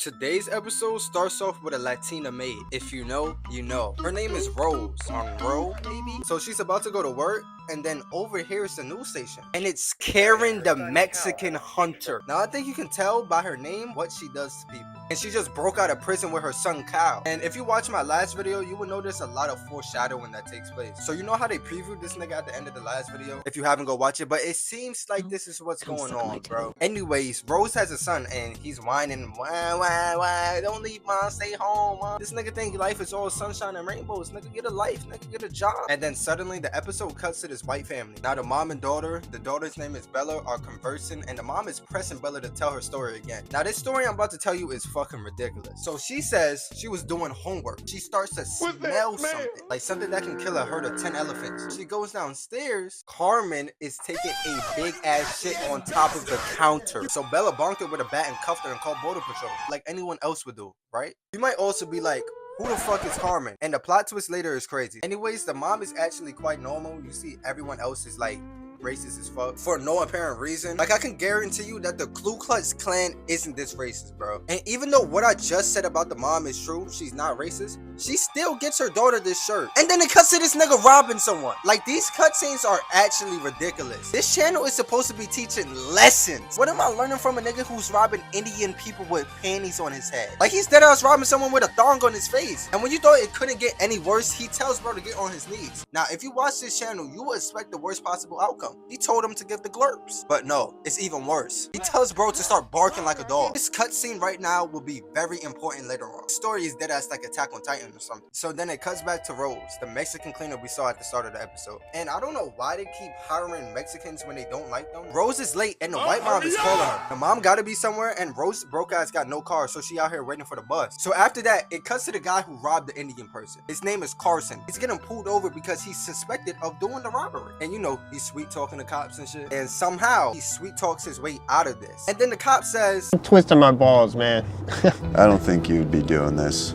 Today's episode starts off with a Latina maid. If you know, you know. Her name is Rose. Ro, maybe? So she's about to go to work and then overhears the news station. And it's Karen the Mexican Hunter. Now I think you can tell by her name what she does to people. And she just broke out of prison with her son Kyle. And if you watch my last video, you will notice a lot of foreshadowing that takes place. So you know how they previewed this nigga at the end of the last video? If you haven't, go watch it. But it seems like this is what's going on, bro. Anyways, Rose has a son and he's whining, why, don't leave, mom, stay home, mom. This nigga think life is all sunshine and rainbows. Nigga, get a life, nigga, get a job. And then suddenly the episode cuts to this white family. Now the mom and daughter, the daughter's name is Bella, are conversing and the mom is pressing Bella to tell her story again. Now this story I'm about to tell you is fucking ridiculous. So she says she was doing homework. She starts to smell something, like something that can kill a herd of 10 elephants. She goes downstairs. Carmen is taking a big ass shit on top of the counter. So Bella bonked her with a bat and cuffed her and called border patrol, like anyone else would do, right? You might also be like, who the fuck is Carmen? And the plot twist later is crazy. Anyways, the mom is actually quite normal. You see everyone else is like racist as fuck for no apparent reason. Like I can guarantee you that the Ku Klux Klan isn't this racist, bro. And even though what I just said about the mom is true, she's not racist, she still gets her daughter this shirt. And then it cuts to this nigga robbing someone. Like these cutscenes are actually ridiculous. This channel is supposed to be teaching lessons. What am I learning from a nigga who's robbing Indian people with panties on his head? Like he's dead ass robbing someone with a thong on his face. And when you thought it couldn't get any worse, he tells bro to get on his knees. Now if you watch this channel, you will expect the worst possible outcome. He told him to give the glurps. But no, it's even worse. He tells bro to start barking like a dog. This cutscene right now will be very important later on. The story is dead ass like Attack on Titan or something. So then it cuts back to Rose, the Mexican cleaner we saw at the start of the episode. And I don't know why they keep hiring Mexicans when they don't like them. Rose is late and the white mom is calling her. The mom gotta be somewhere and Rose broke ass got no car, so she out here waiting for the bus. So after that, it cuts to the guy who robbed the Indian person. His name is Carson. He's getting pulled over because he's suspected of doing the robbery. And you know, he's sweet talking to cops and shit. And somehow, he sweet talks his way out of this. And then the cop says, I'm twisting my balls, man. I don't think you'd be doing this.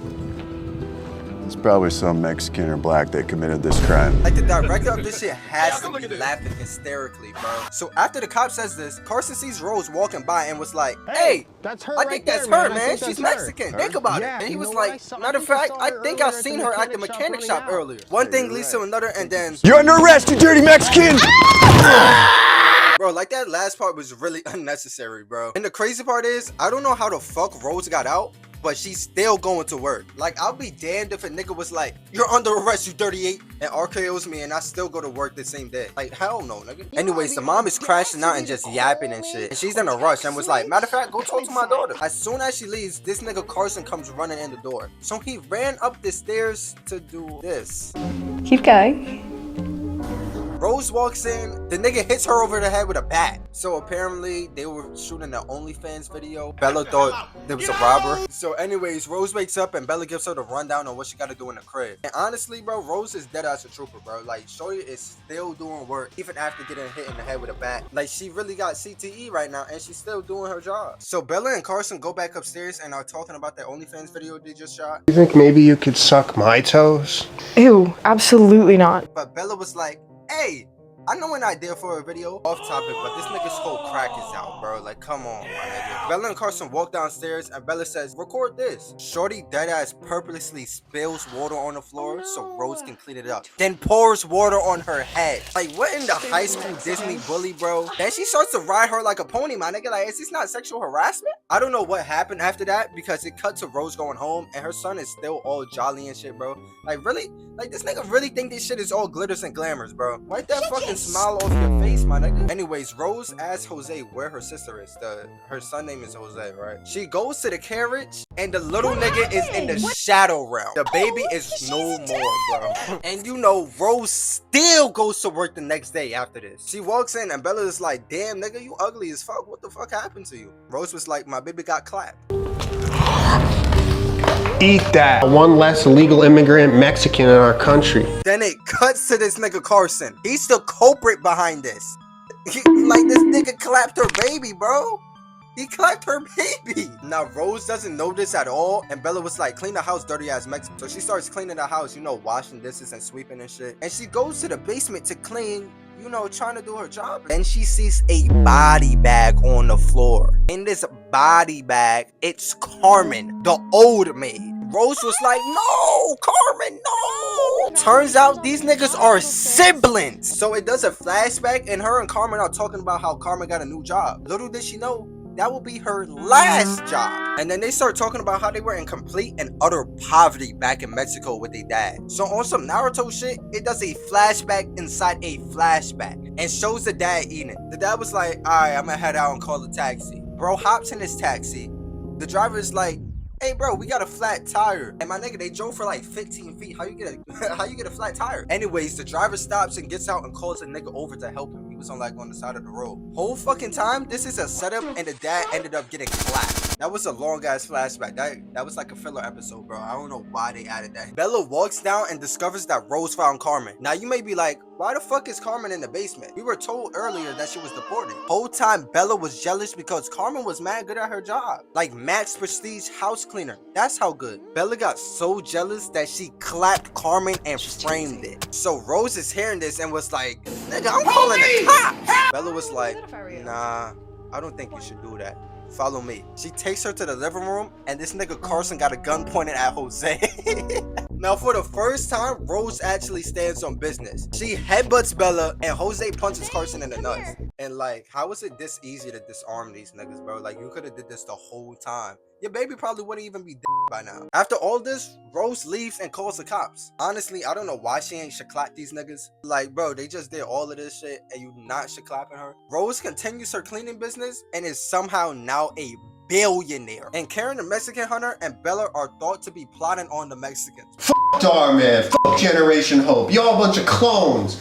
It's probably some Mexican or black that committed this crime. like the director of this shit has to be laughing hysterically, bro. So after the cop says this, Carson sees Rose walking by and was like, hey, that's her. I think that's her, man. She's Mexican. Think about it. And he was like, matter of fact, I think I've seen her at the mechanic shop earlier. One thing leads to another and then, You're under arrest, you dirty Mexican! bro, like that last part was really unnecessary, bro. And the crazy part is, I don't know how the fuck Rose got out, but she's still going to work. Like, I'll be damned if a nigga was like, you're under arrest, you 38, and RKOs me and I still go to work the same day. Like, hell no, nigga. Anyways, the mom is crashing out and just yapping and shit. And she's in a rush and was like, matter of fact, go talk to my daughter. As soon as she leaves, this nigga Carson comes running in the door. So he ran up the stairs to do this. Keep going. Rose walks in, the nigga hits her over the head with a bat. So apparently they were shooting the OnlyFans video. Bella thought there was a robber. So anyways, Rose wakes up and Bella gives her the rundown on what she gotta do in the crib. And honestly, bro, Rose is dead ass a trooper, bro. Like, shorty is still doing work even after getting hit in the head with a bat. Like, she really got CTE right now and she's still doing her job. So Bella and Carson go back upstairs and are talking about that OnlyFans video they just shot. You think maybe you could suck my toes? Ew, absolutely not. But Bella was like, hey, I know an idea for a video. Off topic, but this nigga's whole crack is out, bro. Like, come on, my nigga. Bella and Carson walk downstairs and Bella says, record this. Shorty deadass purposely spills water on the floor so Rose can clean it up. Then pours water on her head. Like, what in the high school Disney bully, bro? Then she starts to ride her like a pony, my nigga. Like, is this not sexual harassment? I don't know what happened after that because it cut to Rose going home and her son is still all jolly and shit, bro. Like, really? Like, this nigga really think this shit is all glitters and glamours, bro. Wipe that fucking smile off your face, my nigga. Anyways, Rose asks Jose where her sister is. Her son name is Jose, right? She goes to the carriage and the little nigga is in the shadow realm. The baby is no more, bro. And you know, Rose still goes to work the next day after this. She walks in and Bella is like, damn nigga, you ugly as fuck. What the fuck happened to you? Rose was like, my baby got clapped. Eat that. One less illegal immigrant Mexican in our country. Then it cuts to this nigga Carson. He's the culprit behind this. Like, this nigga clapped her baby, bro. He clapped her baby. Now, Rose doesn't know this at all. And Bella was like, clean the house, dirty ass Mexican. So she starts cleaning the house, you know, washing dishes and sweeping and shit. And she goes to the basement to clean you know, trying to do her job. Then she sees a body bag on the floor. In this body bag, it's Carmen, the old maid. Rose was like, no, Carmen, no. Turns out these niggas are siblings. So it does a flashback, and her and Carmen are talking about how Carmen got a new job. Little did she know, that will be her last job. And then they start talking about how they were in complete and utter poverty back in Mexico with their dad. So on some Naruto shit, it does a flashback inside a flashback and shows the dad eating. The dad was like, alright, I'm gonna head out and call a taxi. Bro hops in his taxi. The driver is like, hey bro, we got a flat tire. And my nigga, they drove for like 15 feet. How you get a flat tire? Anyways, the driver stops and gets out and calls a nigga over to help him. He was on the side of the road. Whole fucking time, this is a setup, and the dad ended up getting clapped. That was a long ass flashback. That was like a filler episode, bro. I don't know why they added that. Bella walks down and discovers that Rose found Carmen. Now you may be like, why the fuck is Carmen in the basement? We were told earlier that she was deported. Whole time Bella was jealous because Carmen was mad good at her job. Like max prestige house cleaner. That's how good. Bella got so jealous that she clapped Carmen and framed it. So Rose is hearing this and was like, nigga, I'm calling the cops. Bella was like, nah, I don't think you should do that. Follow me. She takes her to the living room, and this nigga Carson got a gun pointed at Jose. Now, for the first time, Rose actually stands on business. She headbutts Bella, and Jose punches Carson in the nuts. And like, how is it this easy to disarm these niggas, bro? Like, you could have did this the whole time. Your baby probably wouldn't even be dead by now. After all this, Rose leaves and calls the cops. Honestly, I don't know why she ain't shacklap these niggas. Like, bro, they just did all of this shit and you not shacklapping her. Rose continues her cleaning business and is somehow now a billionaire. And Karen the Mexican hunter and Bella are thought to be plotting on the Mexicans. F*** Dar, man. F*** Generation Hope. Y'all a bunch of clones.